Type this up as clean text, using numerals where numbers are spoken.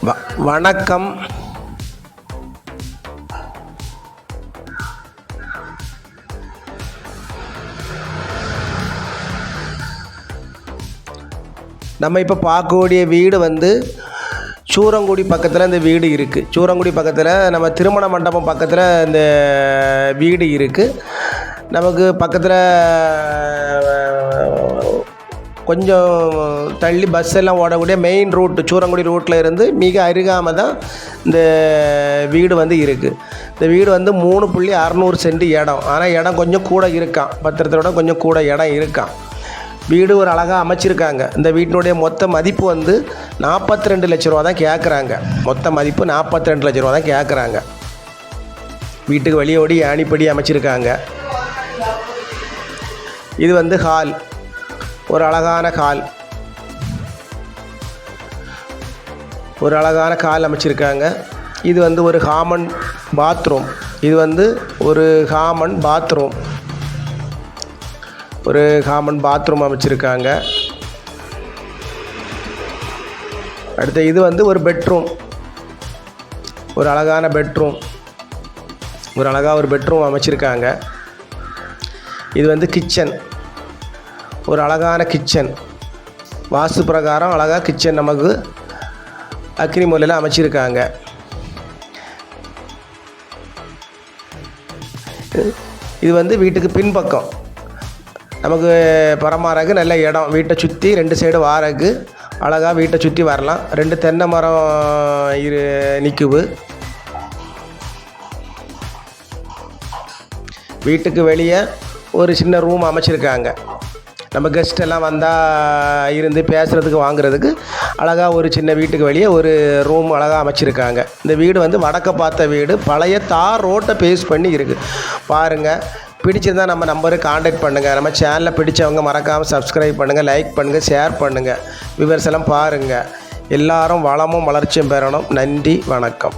வணக்கம். நம்ம இப்போ பார்க்கக்கூடிய வீடு வந்து சூரங்குடி பக்கத்தில் இந்த வீடு இருக்குது. சூரங்குடி பக்கத்தில் நம்ம திருமண மண்டபம் பக்கத்தில் இந்த வீடு இருக்குது. நமக்கு பக்கத்தில் கொஞ்சம் தள்ளி பஸ் எல்லாம் ஓடக்கூடிய மெயின் ரூட்டு சூரங்குடி ரூட்டில் இருந்து மிக அருகாமல் தான் இந்த வீடு வந்து இருக்குது. இந்த வீடு வந்து 3.600 சென்ட் இடம். ஆனால் இடம் கொஞ்சம் கூட இருக்கான், பத்திரத்தோட கொஞ்சம் கூட இடம் இருக்கான். வீடு ஒரு அழகாக அமைச்சிருக்காங்க. இந்த வீட்டினுடைய மொத்த மதிப்பு வந்து 42 லட்ச ரூபா தான் கேட்குறாங்க. மொத்த மதிப்பு 42 லட்ச ரூபா தான் கேட்குறாங்க. வீட்டுக்கு வெளியோடி யானிப்படி அமைச்சிருக்காங்க. இது வந்து ஹால், ஒரு அழகான ஹால், ஒரு அழகான ஹால் அமைச்சிருக்காங்க. இது வந்து ஒரு காமன் பாத்ரூம். இது வந்து ஒரு காமன் பாத்ரூம், ஒரு காமன் பாத்ரூம் அமைச்சிருக்காங்க. அடுத்து இது வந்து ஒரு பெட்ரூம், ஒரு அழகான பெட்ரூம், ஒரு அழகாக ஒரு பெட்ரூம் அமைச்சிருக்காங்க. இது வந்து கிச்சன், ஒரு அழகான கிச்சன், வாஸ்து பிரகாரம் அழகாக கிச்சன் நமக்கு அக்னி மூலையில் அமைச்சிருக்காங்க. இது வந்து வீட்டுக்கு பின்பக்கம் நமக்கு பரமாறக்கு நல்ல இடம். வீட்டை சுற்றி 2 சைடு வாரக்கு அழகாக வீட்டை சுற்றி வரலாம். 2 தென்னை மரம் நிற்குது. வீட்டுக்கு வெளியே ஒரு சின்ன ரூம் அமைச்சிருக்காங்க. நம்ம கெஸ்ட் எல்லாம் வந்தால் இருந்து பேசுகிறதுக்கு வாங்குறதுக்கு அழகாக ஒரு சின்ன வீட்டுக்கு வெளியே ஒரு ரூம் அழகாக அமைச்சிருக்காங்க. இந்த வீடு வந்து வடக்க பார்த்த வீடு, பழைய தார் ரோட்டை பேஸ் பண்ணி இருக்குது. பாருங்கள், பிடிச்சிருந்தால் நம்ம நம்பருக்கு காண்டாக்ட் பண்ணுங்கள். நம்ம சேனலில் பிடிச்சவங்க மறக்காமல் சப்ஸ்கிரைப் பண்ணுங்கள், லைக் பண்ணுங்கள், ஷேர் பண்ணுங்கள். விவர்ஸ் எல்லாம் பாருங்கள். எல்லாரும் வளமும் வளர்ச்சியும் பெறணும். நன்றி, வணக்கம்.